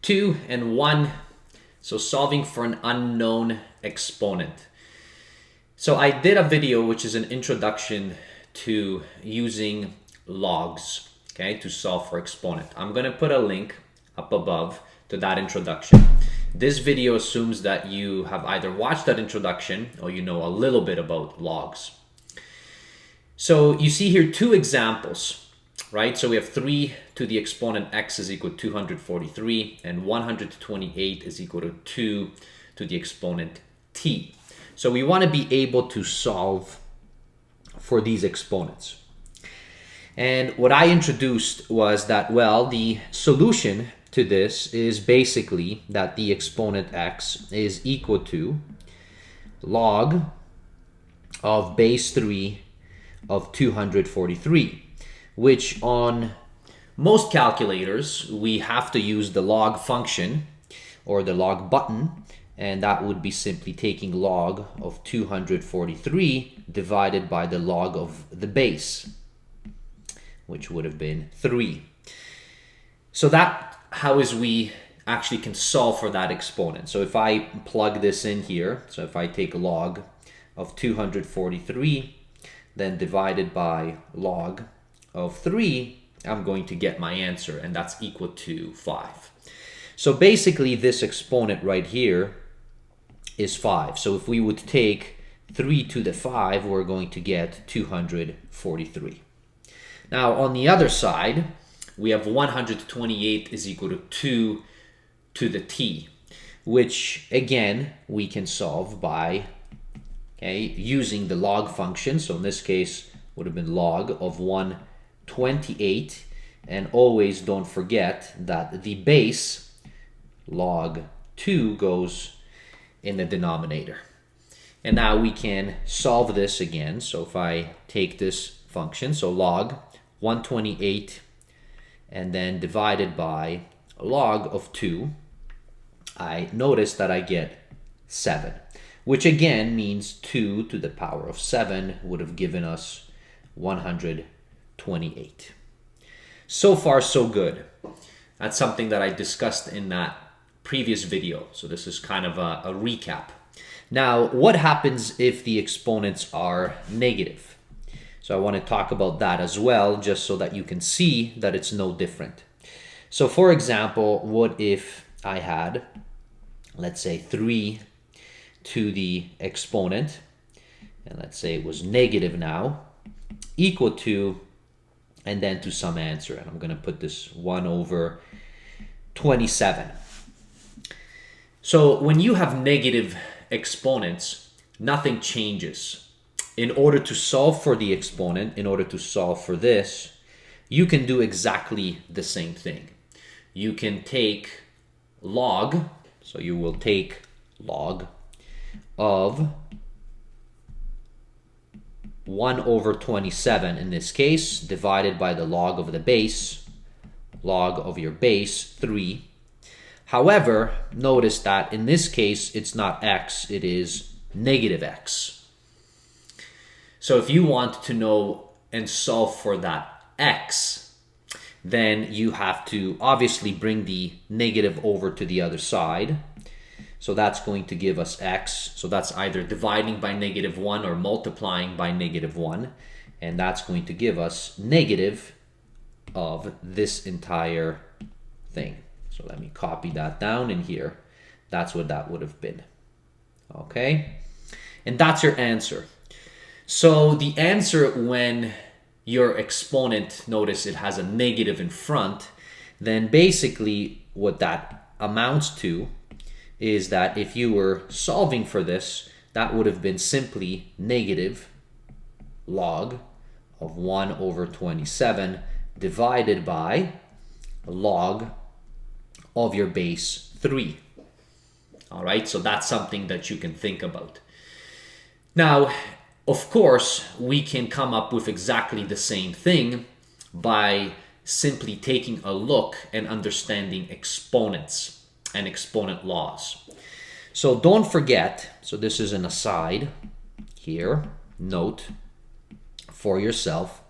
2 and 1. So solving for an unknown exponent. So I did a video which is an introduction to using logs, okay, to solve for exponent. I'm going to put a link up above to that introduction. This video assumes that you have either watched that introduction or you know a little bit about logs. So you see here two examples, right? So we have 3 to the exponent x is equal to 243 and 128 is equal to 2 to the exponent t. So we want to be able to solve for these exponents. And what I introduced was that, well, the solution to this is basically that the exponent x is equal to log of base 3 of 243, which on most calculators, we have to use the log function or the log button, and that would be simply taking log of 243 divided by the log of the base, which would have been 3. So that how is we actually can solve for that exponent. So if I plug this in here, so if I take log of 243, then divided by log of 3, I'm going to get my answer, and that's equal to 5. So basically this exponent right here is 5. So if we would take 3 to the 5, we're going to get 243. Now on the other side, we have 128 is equal to 2 to the t, which again we can solve by using the log function. So in this case would have been log of 128, and always don't forget that the base log 2 goes in the denominator. And now we can solve this again. So if I take this function, so log 128 and then divided by log of 2, I notice that I get 7. Which again means 2 to the power of 7 would have given us 128. So far, so good. That's something that I discussed in that previous video. So this is kind of a recap. Now, what happens if the exponents are negative? So I want to talk about that as well, just so that you can see that it's no different. So for example, what if I had, let's say 3 to the exponent, and let's say it was negative now, equal to, and then to some answer, and I'm going to put this 1 over 27. So when you have negative exponents, nothing changes. In order to solve for the exponent, in order to solve for this, you can do exactly the same thing. You can take log, so you will take log of 1 over 27 in this case, divided by the log of the base, log of your base 3. However, notice that in this case it's not x, it is negative x. So if you want to know and solve for that x, then you have to obviously bring the negative over to the other side. So that's going to give us x. So that's either dividing by -1 or multiplying by -1. And that's going to give us negative of this entire thing. So let me copy that down in here. That's what that would have been. Okay? And that's your answer. So the answer when your exponent, notice it has a negative in front, then basically what that amounts to is that if you were solving for this, that would have been simply negative log of 1 over 27 divided by log of your base 3. All right, so that's something that you can think about. Now, of course, we can come up with exactly the same thing by simply taking a look and understanding exponents and exponent laws. So don't forget, so this is an aside here, note for yourself,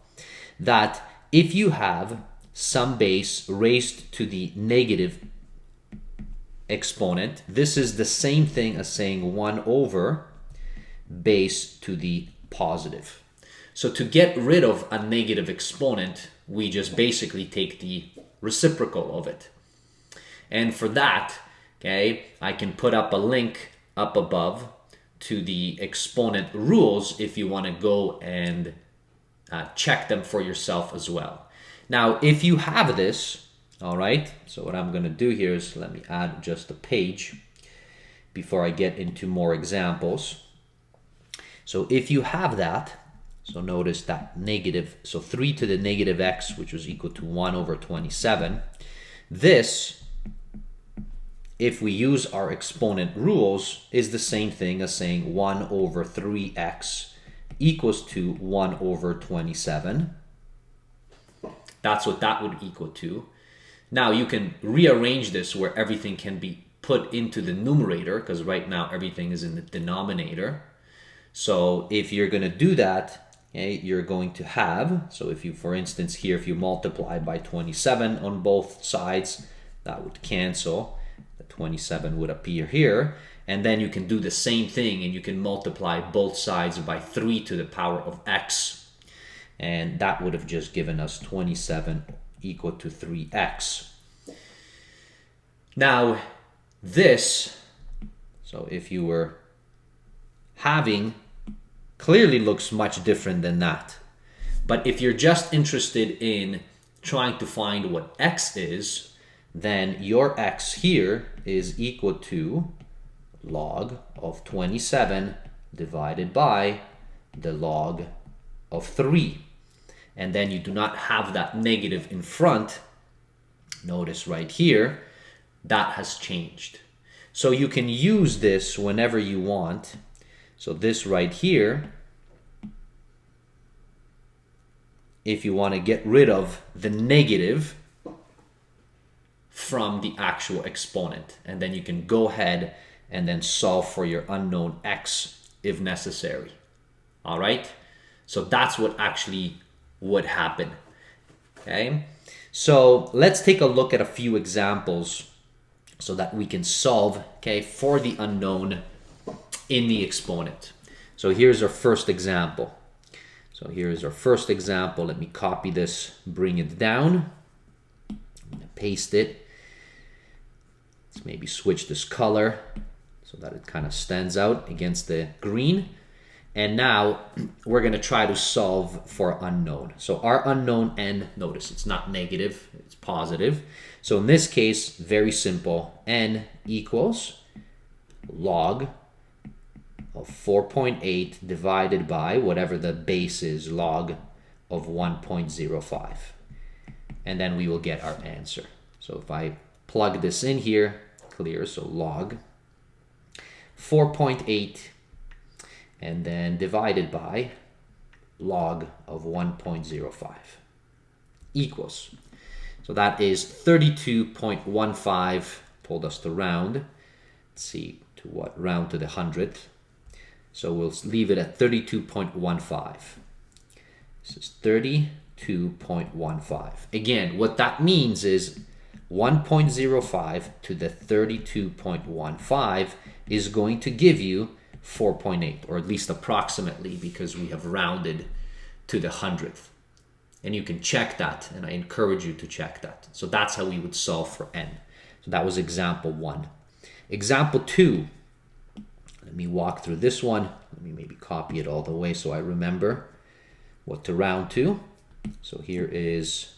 that if you have some base raised to the negative exponent, this is the same thing as saying 1 over base to the positive. So to get rid of a negative exponent, we just basically take the reciprocal of it. And for that, okay, I can put up a link up above to the exponent rules if you want to go and check them for yourself as well. Now, if you have this, all right, so what I'm going to do here is let me add just a page before I get into more examples. So if you have that, so notice that negative, so 3 to the negative x, which was equal to 1 over 27. This, if we use our exponent rules, is the same thing as saying 1 over 3x equals to 1 over 27. That's what that would equal to. Now you can rearrange this where everything can be put into the numerator, because right now everything is in the denominator. So if you're going to do that, okay, you're going to have, so if you, for instance, here, if you multiply by 27 on both sides, that would cancel. The 27 would appear here. And then you can do the same thing and you can multiply both sides by 3 to the power of x. And that would have just given us 27 equal to 3x. Now, this, so if you were having, clearly looks much different than that. But if you're just interested in trying to find what x is, then your x here is equal to log of 27 divided by the log of 3. And then you do not have that negative in front. Notice right here, that has changed. So you can use this whenever you want. So this right here, if you want to get rid of the negative from the actual exponent, and then you can go ahead and then solve for your unknown x if necessary. All right, so that's what actually would happen. Okay, so let's take a look at a few examples so that we can solve, okay, for the unknown in the exponent. So here's our first example. So here's our first example. Let me copy this, bring it down, paste it. Let's maybe switch this color so that it kind of stands out against the green. And now we're going to try to solve for unknown. So our unknown n, notice it's not negative, it's positive. So in this case, very simple, n equals log of 4.8 divided by whatever the base is, log of 1.05. And then we will get our answer. So if I plug this in here, clear, so log 4.8 and then divided by log of 1.05 equals. So that is 32.15, told us to round. Let's see, to what? Round to the 100th. So we'll leave it at 32.15. This is 32.15. Again, what that means is 1.05 to the 32.15 is going to give you 4.8, or at least approximately, because we have rounded to the 100th. And you can check that, and I encourage you to check that. So that's how we would solve for n. So that was example 1. Example 2. Let me walk through this one. Let me maybe copy it all the way so I remember what to round to. So here is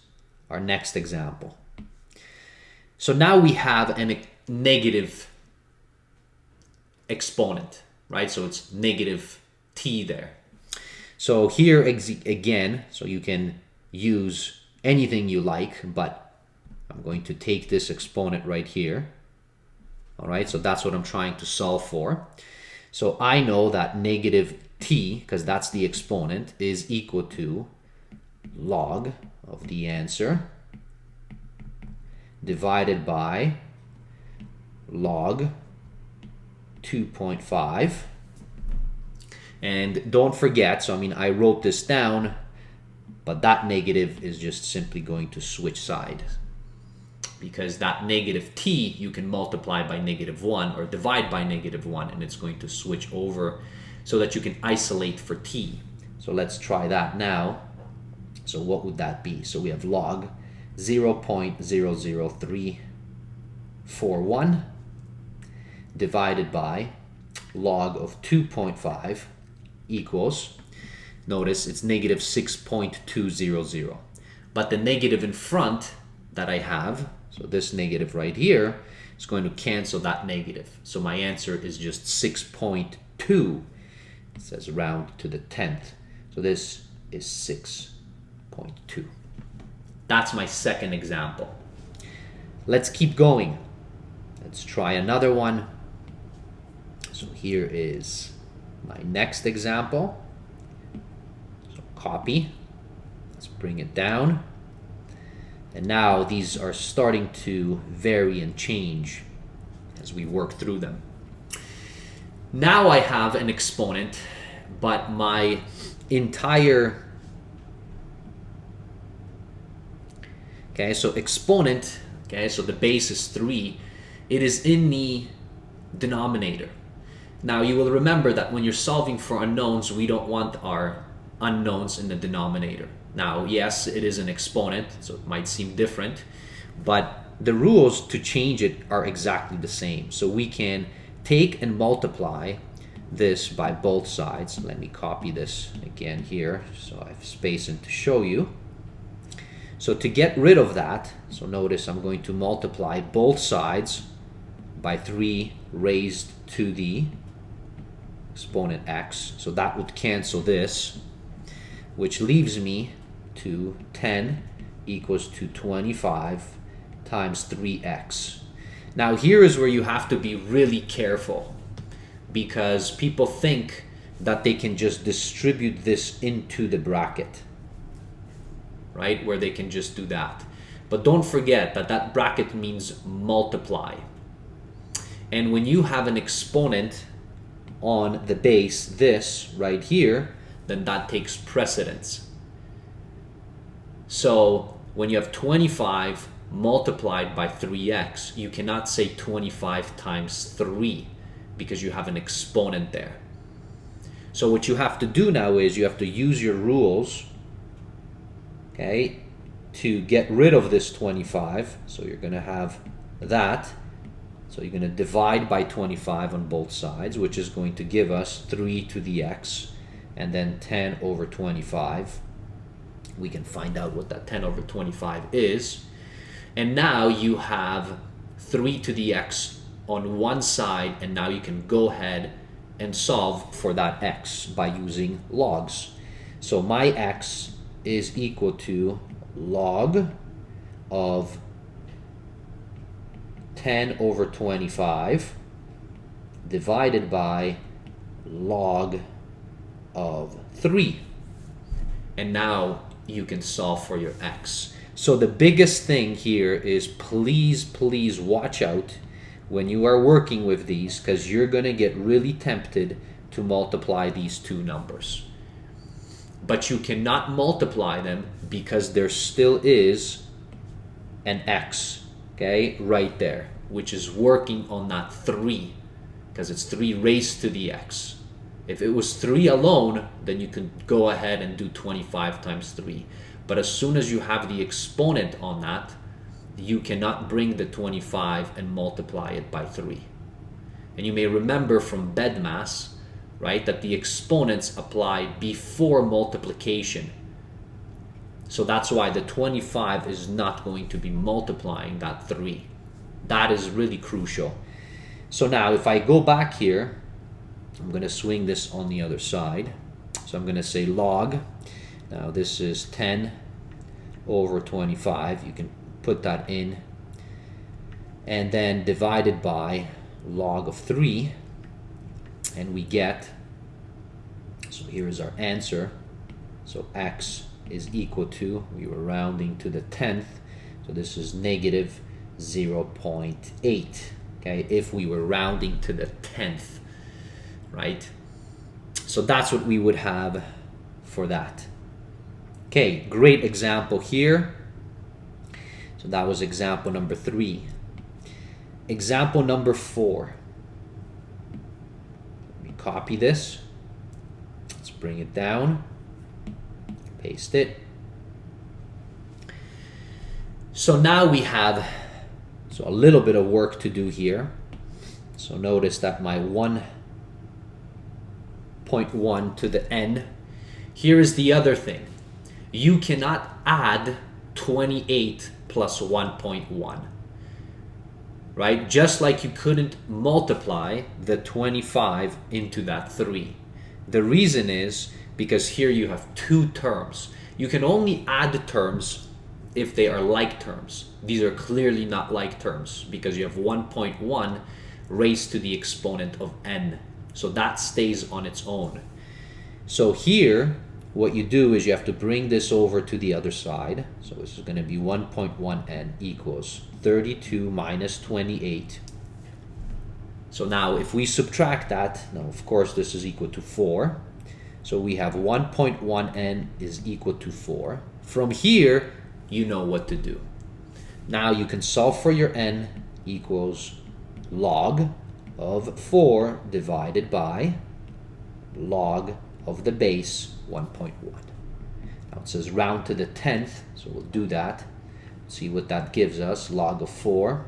our next example. So now we have a negative exponent, right? So it's negative t there. So here again, so you can use anything you like, but I'm going to take this exponent right here. All right, so that's what I'm trying to solve for. So I know that negative t, because that's the exponent, is equal to log of the answer divided by log 2.5. And don't forget, so I mean, I wrote this down, but that negative is just simply going to switch sides because that negative t you can multiply by -1 or divide by -1, and it's going to switch over so that you can isolate for t. So let's try that now. So what would that be? So we have log 0.00341 divided by log of 2.5 equals, notice it's -6.200. But the negative in front that I have, so this negative right here, is going to cancel that negative. So my answer is just 6.2. It says round to the 10th. So this is 6.2. That's my second example. Let's keep going. Let's try another one. So here is my next example. So copy. Let's bring it down. And now these are starting to vary and change as we work through them. Now I have an exponent, but my entire... Okay, so exponent, okay, so the base is 3. It is in the denominator. Now you will remember that when you're solving for unknowns, we don't want our unknowns in the denominator. Now, yes, it is an exponent, so it might seem different, but the rules to change it are exactly the same. So we can take and multiply this by both sides. Let me copy this again here so I have space in to show you. So to get rid of that, so notice I'm going to multiply both sides by 3 raised to the exponent x. So that would cancel this, which leaves me to 10 equals to 25 times 3x. Now here is where you have to be really careful, because people think that they can just distribute this into the bracket, right? Where they can just do that. But don't forget that that bracket means multiply. And when you have an exponent on the base, this right here, then that takes precedence. So when you have 25 multiplied by 3x, you cannot say 25 times 3 because you have an exponent there. So what you have to do now is you have to use your rules, okay, to get rid of this 25. So you're going to have that. So you're going to divide by 25 on both sides, which is going to give us 3 to the x, and then 10 over 25. We can find out what that 10 over 25 is. And now you have 3 to the x on one side, and now you can go ahead and solve for that x by using logs. So my x is equal to log of 10 over 25 divided by log of 3. And now you can solve for your x. So the biggest thing here is please watch out when you are working with these, because you're going to get really tempted to multiply these two numbers. But you cannot multiply them because there still is an x, okay, right there, which is working on that 3, because it's 3 raised to the x. If it was 3 alone, then you can go ahead and do 25 times 3. But as soon as you have the exponent on that, you cannot bring the 25 and multiply it by 3. And you may remember from BEDMAS, right, that the exponents apply before multiplication. So that's why the 25 is not going to be multiplying that 3. That is really crucial. So now if I go back here, I'm going to swing this on the other side. So I'm going to say log. Now this is 10 over 25. You can put that in. And then divided by log of 3. And we get, so here is our answer. So x is equal to, we were rounding to the 10th. So this is negative 0.8. Okay, if we were rounding to the 10th. Right? So that's what we would have for that. Okay, great example here. So So that was example number 3. Example number 4. Let me copy this. Let's bring it down. Paste it. So now we have a little bit of work to do here. So notice that my 1.1 to the n. Here is the other thing. You cannot add 28 plus 1.1. Right? Just like you couldn't multiply the 25 into that 3. The reason is because here you have 2 terms. You can only add terms if they are like terms. These are clearly not like terms because you have 1.1 raised to the exponent of n. So that stays on its own. So here, what you do is you have to bring this over to the other side. So this is going to be 1.1n equals 32 minus 28. So now if we subtract that, now of course this is equal to 4. So we have 1.1n is equal to 4. From here, you know what to do. Now you can solve for your n equals log of 4 divided by log of the base 1.1. Now it says round to the 10th, so we'll do that. See what that gives us, log of 4.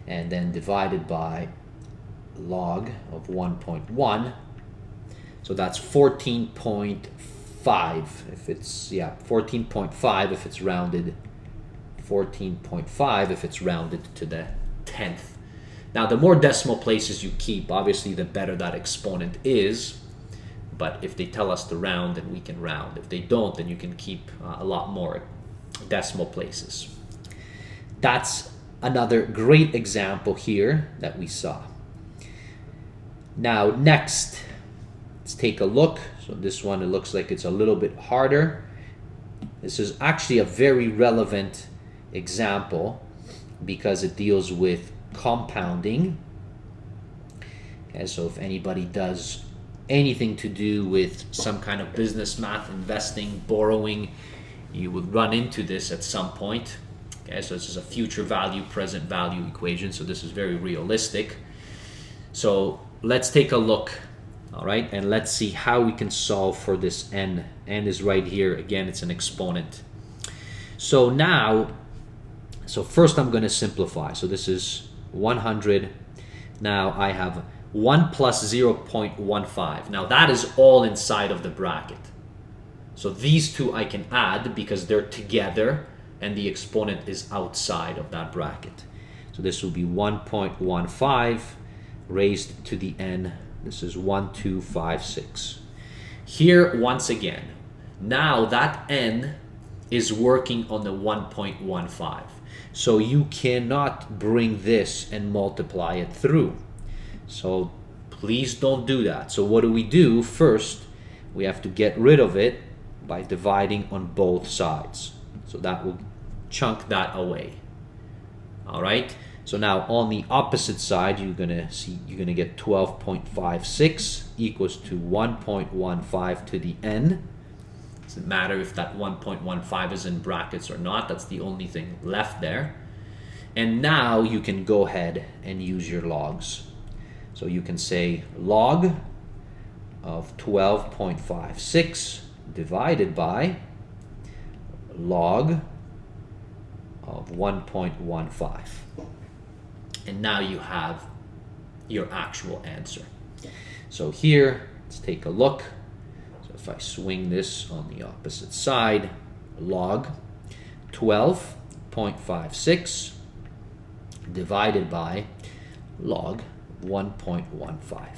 And then divided by log of 1.1. So that's 14.5 if it's, 14.5 if it's rounded, 14.5 if it's rounded to the 10th. Now the more decimal places you keep, obviously the better that exponent is, but if they tell us to round, then we can round. If they don't, then you can keep a lot more decimal places. That's another great example here that we saw. Now next, let's take a look. So this one, it looks like it's a little bit harder. This is actually a very relevant example because it deals with compounding. Okay, so if anybody does anything to do with some kind of business math, investing, borrowing, you would run into this at some point. Okay, so this is a future value, present value equation. So this is very realistic. So let's take a look. All right, and let's see how we can solve for this n. N is right here. Again, it's an exponent. So now, first I'm going to simplify. So this is 100. Now I have 1 plus 0.15. Now that is all inside of the bracket. So these two I can add because they're together and the exponent is outside of that bracket. So this will be 1.15 raised to the n. This is 1256. Here, once again, now that n is working on the 1.15. So you cannot bring this and multiply it through. So please don't do that. So what do we do? First, we have to get rid of it by dividing on both sides. So that will chunk that away. All right. So now on the opposite side, you're gonna get 12.56 equals to 1.15 to the n. Doesn't matter if that 1.15 is in brackets or not. That's the only thing left there. And now you can go ahead and use your logs. So you can say log of 12.56 divided by log of 1.15. And now you have your actual answer. So here, let's take a look. So if I swing this on the opposite side, log 12.56 divided by log 1.15.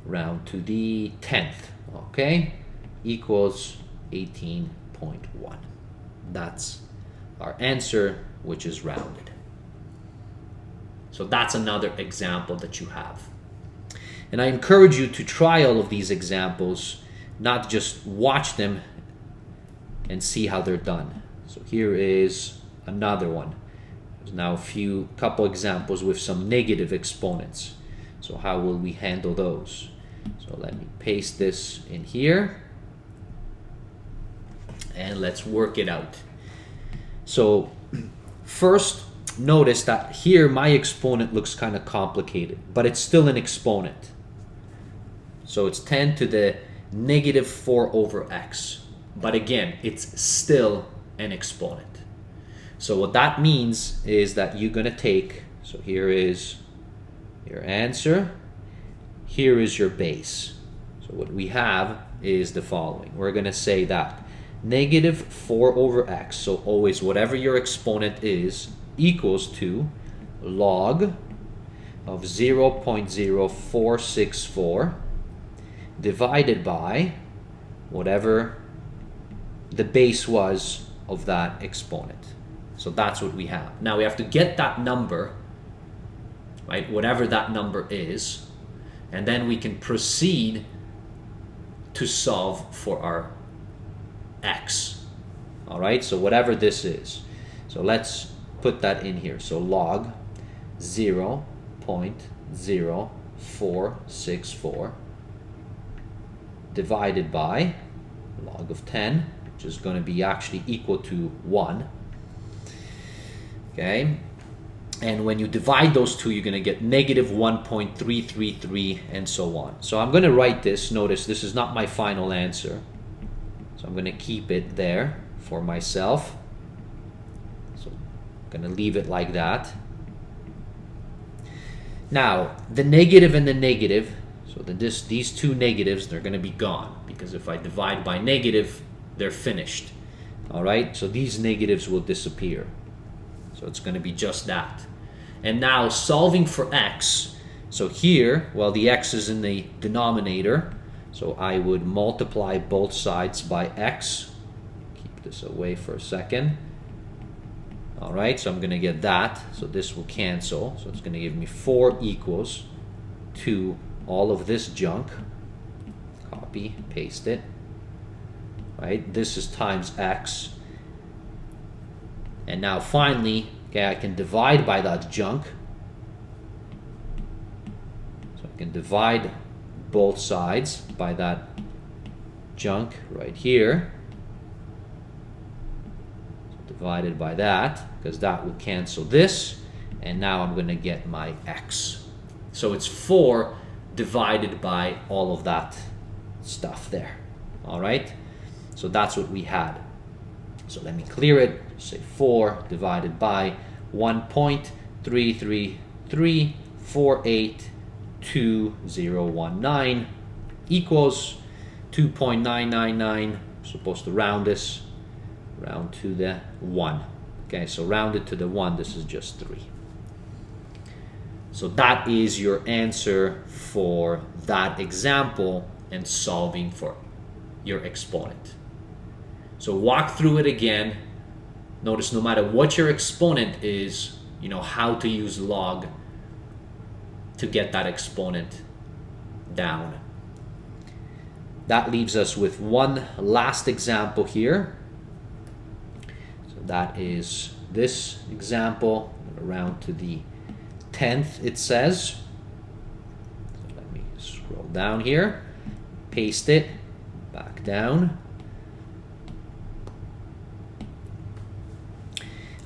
Round to the 10th, okay, equals 18.1. That's our answer, which is rounded. So that's another example that you have. And I encourage you to try all of these examples, not just watch them and see how they're done. So here is another one. There's now a couple examples with some negative exponents. So how will we handle those? So let me paste this in here and let's work it out. So first, notice that here my exponent looks kind of complicated, but it's still an exponent. So it's 10 to the negative 4 over x. But again, it's still an exponent. So what that means is that you're going to take, so here is your answer, here is your base. So what we have is the following. We're going to say that negative 4 over x, so always whatever your exponent is, equals to log of 0.0464 divided by whatever the base was of that exponent. So that's what we have. Now we have to get that number, right, whatever that number is, and then we can proceed to solve for our x. All right, so whatever this is. So let's put that in here. So log 0.0464 divided by log of 10, which is going to be actually equal to 1. Okay, and when you divide those two, you're going to get negative 1.333 and so on. So I'm going to write this. Notice this is not my final answer, so I'm going to keep it there for myself. So I'm going to leave it like that. Now the negative and the negative, so these two negatives, they're going to be gone, because if I divide by negative, they're finished. All right, so these negatives will disappear. So it's going to be just that. And now solving for x, so here, well, the x is in the denominator, so I would multiply both sides by x. Keep this away for a second. All right, so I'm going to get that. So this will cancel. So it's going to give me 4 equals to all of this junk. Copy, paste it. Right, this is times x. And now finally, okay, I can divide by that junk. So I can divide both sides by that junk right here. So divided by that, because that will cancel this. And now I'm going to get my x. So it's 4 divided by all of that stuff there. All right? So that's what we had. So let me clear it. Say 4 divided by 1.333482019 equals 2.999. I'm supposed to round this, round to the 1. Okay, so rounded to the 1, this is just 3. So that is your answer for that example and solving for your exponent. So walk through it again. Notice no matter what your exponent is, you know how to use log to get that exponent down. That leaves us with one last example here. So that is this example, around to the 10th it says. So let me scroll down here, paste it, back down.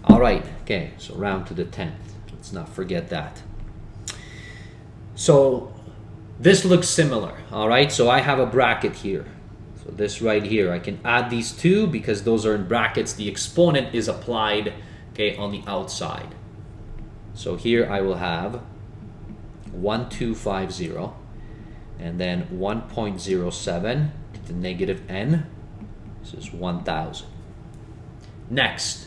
All right, okay, so round to the 10th. Let's not forget that. So this looks similar, all right? So I have a bracket here. So this right here, I can add these two because those are in brackets. The exponent is applied, okay, on the outside. So here I will have 1250 and then 1.07 to the negative n. This is 1000. Next,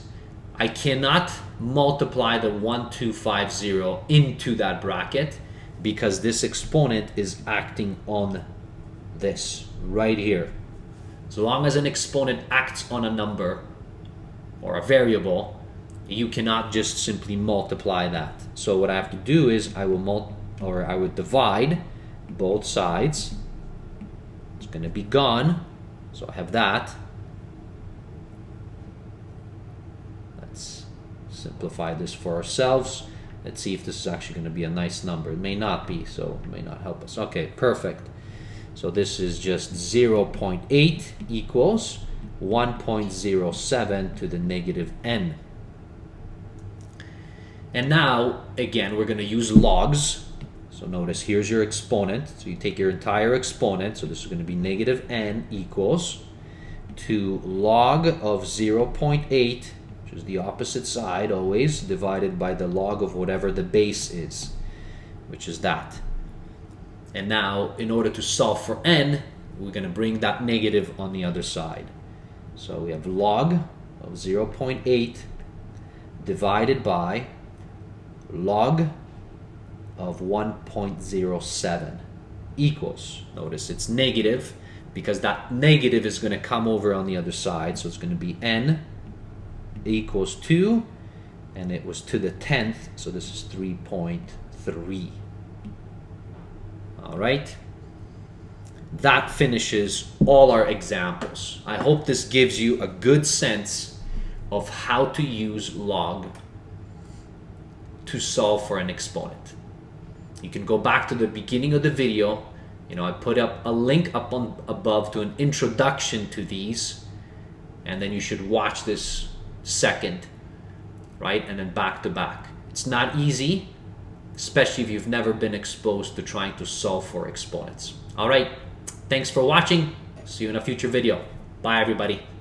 I cannot multiply the 1250 into that bracket because this exponent is acting on this right here. So long as an exponent acts on a number or a variable, you cannot just simply multiply that. So what I have to do is I would divide both sides. It's going to be gone. So I have that. Let's simplify this for ourselves. Let's see if this is actually going to be a nice number. It may not be, so it may not help us. Okay, perfect. So this is just 0.8 equals 1.07 to the negative n. And now, again, we're going to use logs. So notice here's your exponent. So you take your entire exponent. So this is going to be negative n equals to log of 0.8, which is the opposite side always, divided by the log of whatever the base is, which is that. And now, in order to solve for n, we're going to bring that negative on the other side. So we have log of 0.8 divided by log of 1.07 equals, notice it's negative because that negative is going to come over on the other side, so it's going to be n equals 2, and it was to the 10th, so this is 3.3. All right, that finishes all our examples. I hope this gives you a good sense of how to use log to solve for an exponent. You can go back to the beginning of the video. You know, I put up a link up on above to an introduction to these, and then you should watch this second, right? And then back to back. It's not easy, especially if you've never been exposed to trying to solve for exponents. All right, thanks for watching. See you in a future video. Bye, everybody.